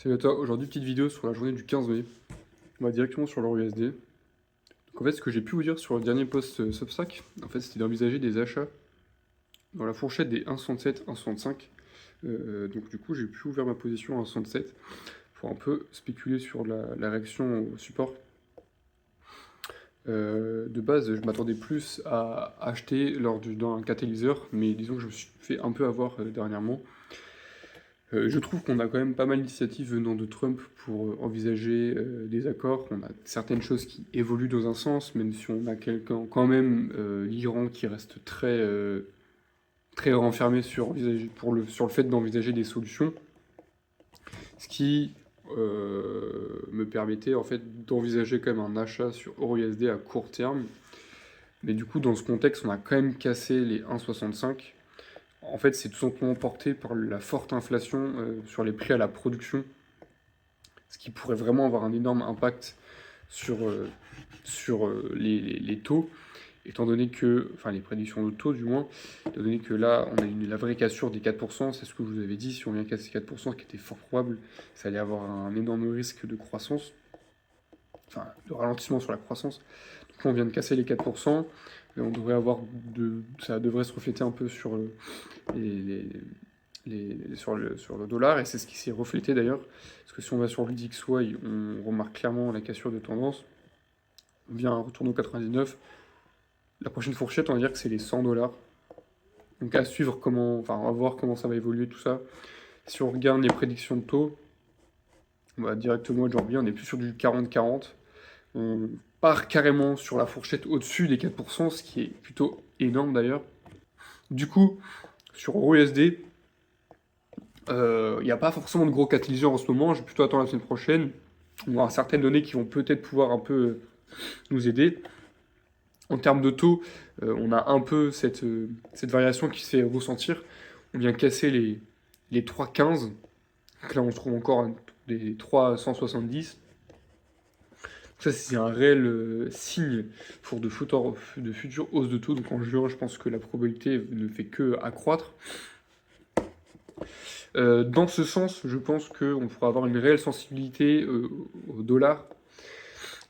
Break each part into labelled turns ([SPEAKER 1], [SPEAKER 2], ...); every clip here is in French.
[SPEAKER 1] Salut à toi, aujourd'hui petite vidéo sur la journée du 15 mai. On va directement sur l'euro USD. Donc en fait ce que j'ai pu vous dire sur le dernier post Substack, en fait c'était d'envisager des achats dans la fourchette des 1,67, 1,65. Donc du coup j'ai pu ouvrir ma position à 1,67 pour un peu spéculer sur la réaction au support. De base je m'attendais plus à acheter d'un catalyseur, mais disons que je me suis fait un peu avoir dernièrement. Je trouve qu'on a quand même pas mal d'initiatives venant de Trump pour envisager des accords. On a certaines choses qui évoluent dans un sens, même si on a quelqu'un, quand même l'Iran qui reste très renfermé sur le fait d'envisager des solutions. Ce qui me permettait en fait d'envisager quand même un achat sur EURUSD à court terme. Mais du coup, dans ce contexte, on a quand même cassé les 1,65. En fait, c'est tout simplement porté par la forte inflation sur les prix à la production, ce qui pourrait vraiment avoir un énorme impact sur les taux, étant donné que, enfin les prédictions de taux du moins, étant donné que là, on a la vraie cassure des 4%, c'est ce que je vous avais dit, si on vient casser 4%, ce qui était fort probable, ça allait avoir un énorme risque de croissance, enfin de ralentissement sur la croissance. Donc là, on vient de casser les 4%, et on devrait ça devrait se refléter un peu sur les, sur le dollar, et c'est ce qui s'est reflété d'ailleurs, parce que si on va sur le DXY, on remarque clairement la cassure de tendance, on vient retourner au 99, la prochaine fourchette, on va dire que c'est les 100 dollars, donc à suivre enfin on va voir comment ça va évoluer tout ça. Si on regarde les prédictions de taux, on va directement aujourd'hui, on est plus sur du 40-40, on part carrément sur la fourchette au-dessus des 4%, ce qui est plutôt énorme d'ailleurs. Du coup, sur EURUSD, il n'y a pas forcément de gros catalyseurs en ce moment, je vais plutôt attendre la semaine prochaine. On aura certaines données qui vont peut-être pouvoir un peu nous aider. En termes de taux, on a un peu cette variation qui se fait ressentir. On vient casser les 3,15. Donc là, on se trouve encore des 3,170. Ça, c'est un réel signe pour de futures hausses de taux. Donc en juin, je pense que la probabilité ne fait que accroître. Dans ce sens, je pense qu'on pourra avoir une réelle sensibilité au dollar,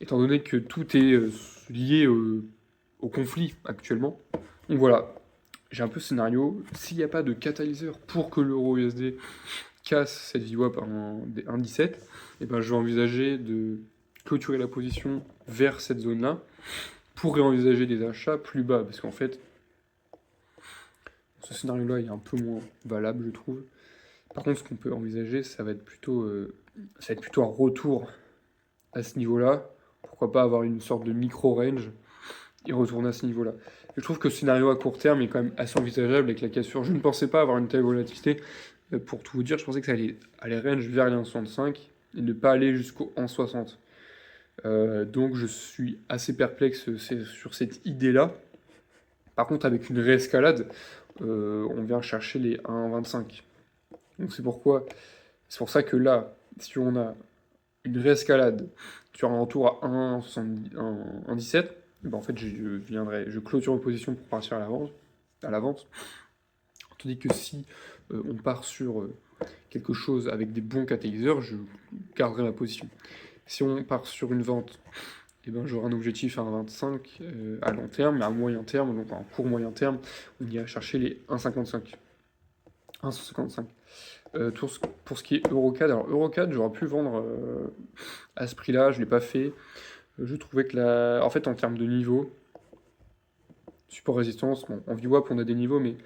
[SPEAKER 1] étant donné que tout est lié au conflit actuellement. Donc voilà, j'ai un peu ce scénario. S'il n'y a pas de catalyseur pour que l'euro USD casse cette VWAP à 1,17, et ben je vais envisager de clôturer la position vers cette zone-là pour réenvisager des achats plus bas, parce qu'en fait, ce scénario-là est un peu moins valable, je trouve. Par contre, ce qu'on peut envisager, ça va être plutôt un retour à ce niveau-là. Pourquoi pas avoir une sorte de micro-range et retourner à ce niveau-là. Je trouve que ce scénario à court terme est quand même assez envisageable avec la cassure. Je ne pensais pas avoir une telle volatilité. Pour tout vous dire, je pensais que ça allait aller range vers les 1,65 et ne pas aller jusqu'au 1,60. Donc je suis assez perplexe sur cette idée-là. Par contre, avec une réescalade, on vient chercher les 1,25. Donc c'est pour ça que là, si on a une réescalade sur un retour à 1,17, ben en fait je clôture ma position pour partir à la vente. Tandis que si on part sur quelque chose avec des bons catalyseurs, je garderai ma position. Si on part sur une vente, eh ben, j'aurai un objectif à 1,25 à long terme, mais à moyen terme, donc en court moyen terme, on ira chercher les 1,55. 1,55. Pour ce qui est Eurocad, alors Eurocad, j'aurais pu vendre à ce prix-là, je ne l'ai pas fait. Je trouvais que en fait, en termes de niveau, support résistance, bon, en VWAP, on a des niveaux, mais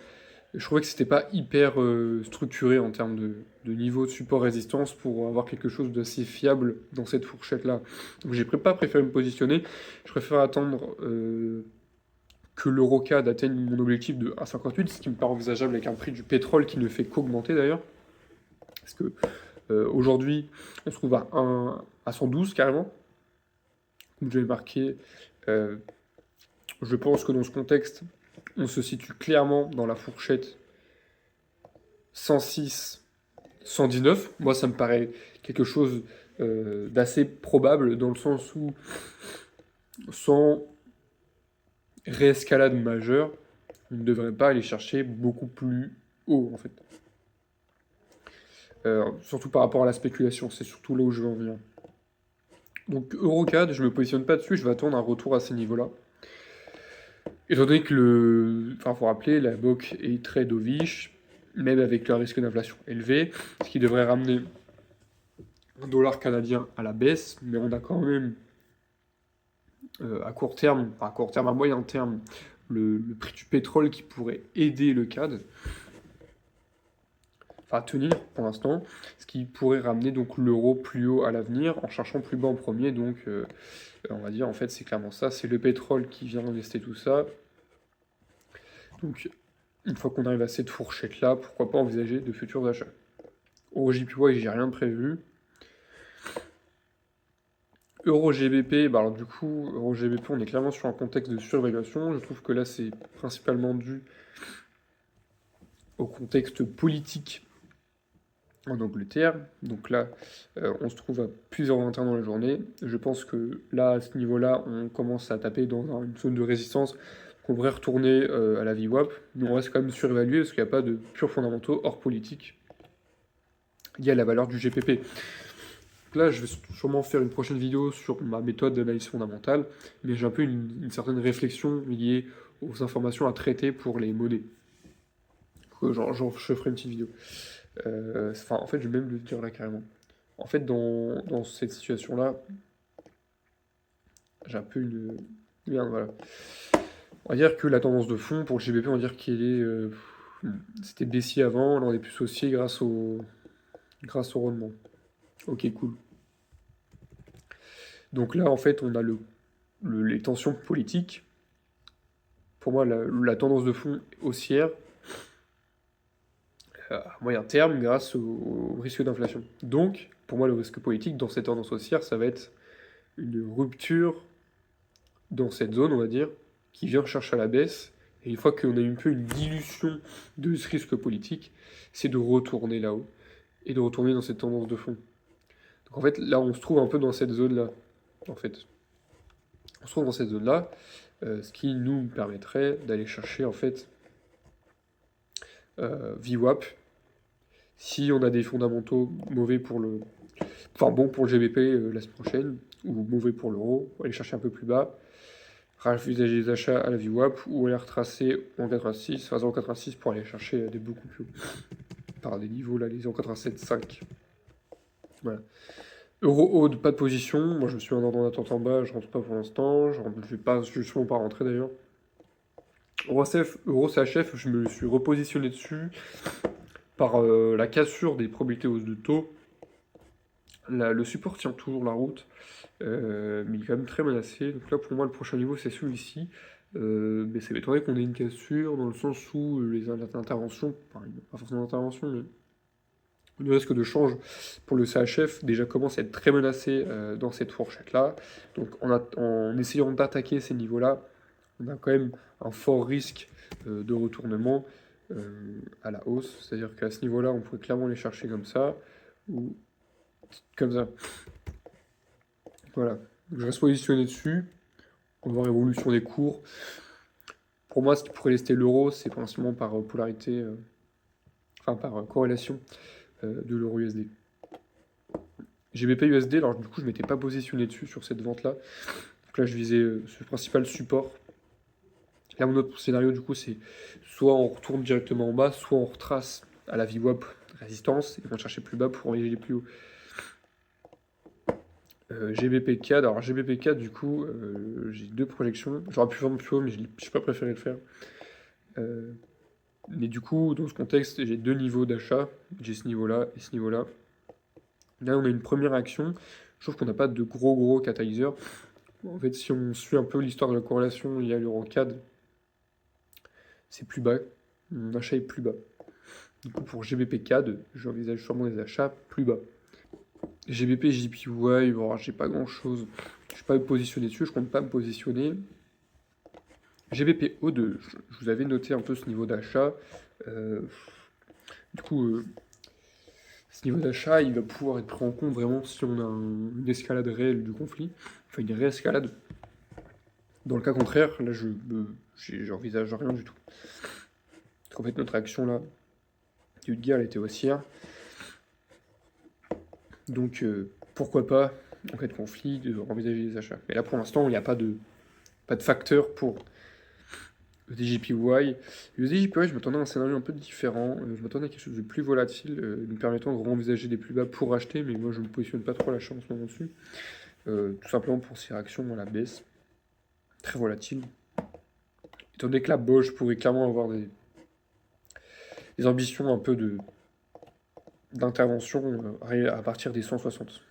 [SPEAKER 1] je trouvais que c'était pas hyper structuré en termes de niveau de support résistance pour avoir quelque chose d'assez fiable dans cette fourchette-là. Donc j'ai pas préféré me positionner. Je préfère attendre que l'Eurocad atteigne mon objectif de 1,58, ce qui me paraît envisageable avec un prix du pétrole qui ne fait qu'augmenter d'ailleurs. Parce que aujourd'hui, on se trouve à 112 carrément. Comme je l'ai marqué, je pense que dans ce contexte, on se situe clairement dans la fourchette 106, 119. Moi, ça me paraît quelque chose d'assez probable dans le sens où, sans réescalade majeure, on ne devrait pas aller chercher beaucoup plus haut en fait. surtout par rapport à la spéculation, c'est surtout là où je veux en venir. Donc EuroCAD, je me positionne pas dessus, je vais attendre un retour à ces niveaux-là. Étant donné que enfin, faut rappeler, la BOC est très dovish, même avec le risque d'inflation élevé, ce qui devrait ramener un dollar canadien à la baisse, mais on a quand même à court terme, enfin à court terme, à moyen terme, le prix du pétrole qui pourrait aider le CAD, enfin tenir pour l'instant, ce qui pourrait ramener donc l'euro plus haut à l'avenir en cherchant plus bas en premier. Donc on va dire en fait c'est clairement ça, c'est le pétrole qui vient invester tout ça. Donc une fois qu'on arrive à cette fourchette là, pourquoi pas envisager de futurs achats. Au JPY, j'ai rien de prévu. Euro GBP, bah alors du coup, Euro GBP, on est clairement sur un contexte de survaluation. Je trouve que là, c'est principalement dû au contexte politique en Angleterre. Donc là, on se trouve à plusieurs 21 dans la journée. Je pense que là, à ce niveau-là, on commence à taper dans une zone de résistance qu'on devrait retourner à la VWAP. Mais on reste quand même surévalué parce qu'il n'y a pas de purs fondamentaux hors politique liés à la valeur du GPP. Là, je vais sûrement faire une prochaine vidéo sur ma méthode d'analyse fondamentale, mais j'ai un peu une certaine réflexion liée aux informations à traiter pour les monnaies. Je ferai une petite vidéo. Enfin, en fait, je vais même le dire là carrément. En fait, dans cette situation-là, j'ai un peu une... Merde, voilà. On va dire que la tendance de fond, pour le GBP, on va dire qu'il est... c'était baissier avant, là on est plus haussier grâce au rendement. Ok, cool. Donc là, en fait, on a les tensions politiques. Pour moi, la tendance de fond haussière à moyen terme grâce au risque d'inflation. Donc, pour moi, le risque politique dans cette tendance haussière, ça va être une rupture dans cette zone, on va dire, qui vient chercher à la baisse. Et une fois qu'on a un peu une dilution de ce risque politique, c'est de retourner là-haut et de retourner dans cette tendance de fond. Donc en fait, là, on se trouve un peu dans cette zone-là. En fait, on se trouve dans cette zone-là, ce qui nous permettrait d'aller chercher en fait VWAP. Si on a des fondamentaux mauvais pour le, enfin bon pour le GBP la semaine prochaine, ou mauvais pour l'euro, on va aller chercher un peu plus bas, refuser les achats à la VWAP, ou aller retracer en 86, enfin 0,86 pour aller chercher des beaucoup plus hauts, par des niveaux là, les 0,87,5. Voilà. Euro haut, pas de position, moi je me suis en ordre d'attente en bas, je rentre pas pour l'instant, je vais pas, justement pas rentrer d'ailleurs. Euro CHF, je me suis repositionné dessus par la cassure des probabilités hausses de taux. Le support tient toujours la route, mais il est quand même très menacé. Donc là, pour moi, le prochain niveau, c'est celui-ci. Mais ça m'étonnerait qu'on ait une cassure, dans le sens où les interventions, enfin, pas forcément d'intervention, mais le risque de change pour le CHF déjà commence à être très menacé dans cette fourchette-là. Donc en essayant d'attaquer ces niveaux-là, on a quand même un fort risque de retournement à la hausse. C'est-à-dire qu'à ce niveau-là, on pourrait clairement les chercher comme ça, ou comme ça. Voilà. Donc je reste positionné dessus. On va voir l'évolution des cours. Pour moi, ce qui pourrait rester l'euro, c'est principalement par polarité, enfin par corrélation de l'euro USD. GBP USD, alors du coup, je m'étais pas positionné dessus sur cette vente-là. Donc là, je visais ce principal support. Là, mon autre scénario, du coup, c'est soit on retourne directement en bas, soit on retrace à la VWAP résistance et on va chercher plus bas pour aller plus haut. GBP CAD, alors GBP CAD, du coup, j'ai deux projections. J'aurais pu vendre plus haut, mais je n'ai pas préféré le faire. Mais du coup, dans ce contexte, j'ai deux niveaux d'achat. J'ai ce niveau-là et ce niveau-là. Là, on a une première action. Je trouve qu'on n'a pas de gros catalyseurs. En fait, si on suit un peu l'histoire de la corrélation, il y a l'euro CAD, c'est plus bas. Mon achat est plus bas. Du coup, pour GBP CAD, j'envisage sûrement des achats plus bas. GBP, JPY, bon, j'ai pas grand-chose. Je suis pas positionné dessus, je compte pas me positionner. GBP O2, je vous avais noté un peu ce niveau d'achat. Du coup, ce niveau d'achat, il va pouvoir être pris en compte vraiment si on a une escalade réelle du conflit, enfin une réescalade. Dans le cas contraire, là, j'envisage rien du tout. Parce qu'en fait, notre action là, de guerre, elle était haussière. Donc pourquoi pas, en cas de conflit, de envisager des achats. Mais là pour l'instant, il n'y a pas de facteur pour le DJPY. Le DJPY, je m'attendais à un scénario un peu différent. Je m'attendais à quelque chose de plus volatile, nous permettant de envisager des plus bas pour acheter, mais moi je ne me positionne pas trop à l'achat en ce moment dessus. Tout simplement pour ses réactions à la baisse. Très volatile. Étant donné que la Bosch pourrait clairement avoir des ambitions un peu d'intervention à partir des 160.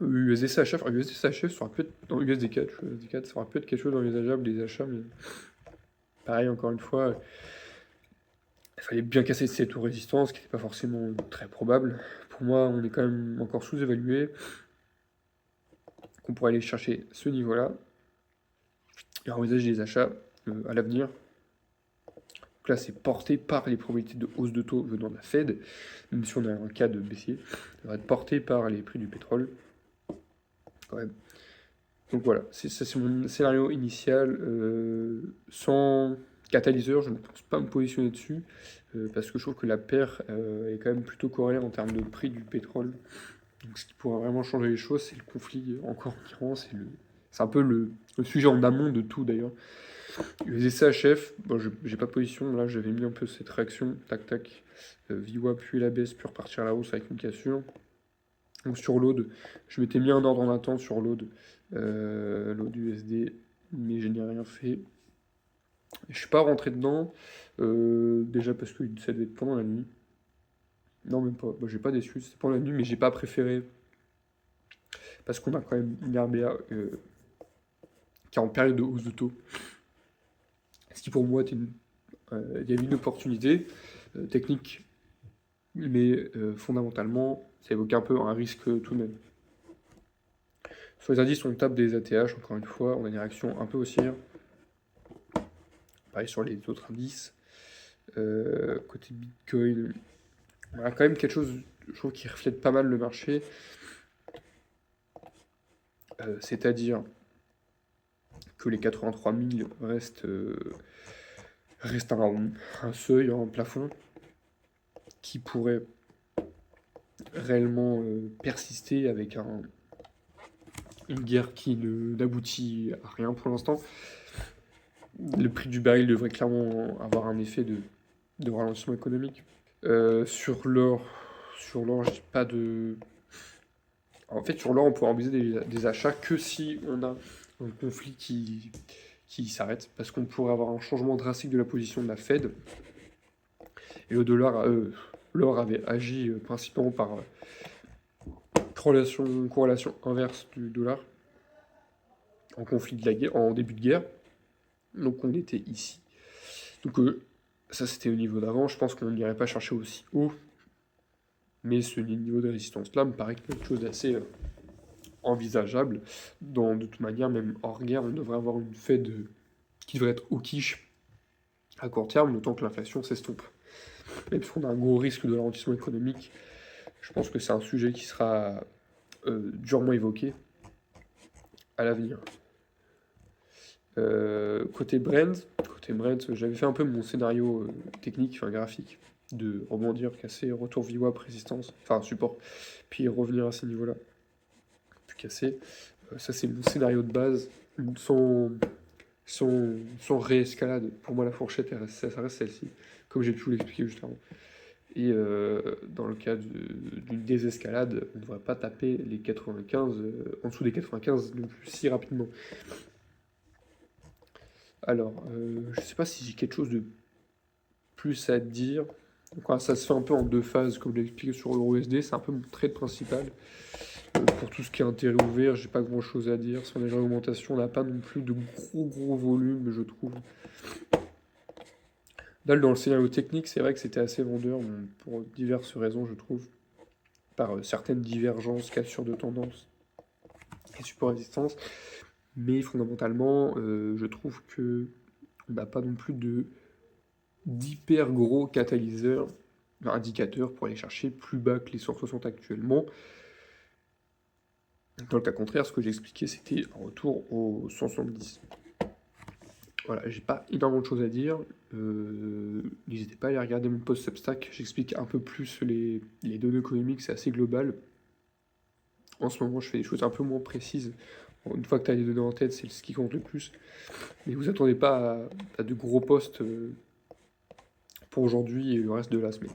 [SPEAKER 1] USD-CHF, USD-CHF, ça aurait pu être dans USD4, USD4, ça aurait pu être quelque chose d'envisageable, des achats, mais pareil, encore une fois, il fallait bien casser cette résistance, qui n'était pas forcément très probable. Pour moi, on est quand même encore sous-évalué, qu'on pourrait aller chercher ce niveau-là, et envisager des achats à l'avenir. Donc là, c'est porté par les probabilités de hausse de taux venant de la Fed, même si on a un cas de baissier, ça va être porté par les prix du pétrole, quand même. Donc voilà, c'est mon scénario initial. Sans catalyseur, je ne pense pas me positionner dessus, parce que je trouve que la paire est quand même plutôt corrélée en termes de prix du pétrole. Donc ce qui pourrait vraiment changer les choses, c'est le conflit encore en Iran, c'est un peu le sujet en amont de tout d'ailleurs. USD-CHF, bon, j'ai pas de position, là j'avais mis un peu cette réaction, tac tac, VWAP puis la baisse, puis repartir à la hausse avec une cassure. Donc sur l'aude, je m'étais mis un ordre en attente sur l'aude, l'aude USD, mais je n'ai rien fait. Je suis pas rentré dedans, déjà parce que ça devait être pendant la nuit. Non, même pas, j'ai pas déçu, c'était pendant la nuit, mais j'ai pas préféré, parce qu'on a quand même une RBA qui est en période de hausse de taux. Ce qui pour moi, il y avait une opportunité technique, mais fondamentalement, ça évoque un peu un risque tout de même. Sur les indices, on tape des ATH, encore une fois, on a des réactions un peu haussières. Pareil sur les autres indices. Côté Bitcoin, on a quand même quelque chose, je trouve, qui reflète pas mal le marché. C'est-à-dire que les 83 000 restent un seuil, un plafond, qui pourrait réellement persister avec une guerre qui n'aboutit à rien pour l'instant. Le prix du baril devrait clairement avoir un effet de ralentissement économique. Sur l'or, j'ai pas de. En fait, sur l'or, on pourra envisager des achats que si on a un conflit qui s'arrête, parce qu'on pourrait avoir un changement drastique de la position de la Fed. Et le dollar, l'or avait agi principalement par corrélation inverse du dollar en conflit de la guerre, en début de guerre. Donc on était ici. Donc ça c'était au niveau d'avant. Je pense qu'on n'irait pas chercher aussi haut. Mais ce niveau de résistance-là me paraît quelque chose d'assez envisageable. De toute manière, même hors guerre, on devrait avoir une Fed qui devrait être au quiche à court terme, le temps que l'inflation s'estompe. Même si on a un gros risque de ralentissement économique, je pense que c'est un sujet qui sera durement évoqué à l'avenir. Côté Brent, j'avais fait un peu mon scénario technique, enfin graphique, de rebondir, casser, retour VWAP, résistance, enfin support, puis revenir à ces niveaux-là, puis casser. Ça c'est mon scénario de base, sans réescalade. Pour moi la fourchette, ça reste celle-ci, comme j'ai pu vous l'expliquer juste avant. Et dans le cas d'une désescalade, on ne devrait pas taper les 95, en dessous des 95 non plus si rapidement. Alors, je sais pas si j'ai quelque chose de plus à dire. Donc, voilà, ça se fait un peu en deux phases, comme je l'ai expliqué sur l'euro-USD, c'est un peu mon trade principal. Pour tout ce qui est intérêt ouvert, j'ai pas grand chose à dire. Sur les augmentations, on n'a pas non plus de gros volumes, je trouve. Là, dans le scénario technique, c'est vrai que c'était assez vendeur, pour diverses raisons, je trouve. Par certaines divergences, cassures de tendance et support résistance. Mais fondamentalement, je trouve que on n'a pas non plus d'hyper gros catalyseurs, indicateurs pour aller chercher plus bas que les 160 actuellement. Dans le cas contraire, ce que j'ai expliqué, c'était un retour aux 170. Voilà, j'ai pas énormément de choses à dire. N'hésitez pas à aller regarder mon post Substack. J'explique un peu plus les données économiques, c'est assez global. En ce moment, je fais des choses un peu moins précises. Une fois que tu as les données en tête, c'est ce qui compte le plus. Mais vous attendez pas à de gros postes pour aujourd'hui et le reste de la semaine.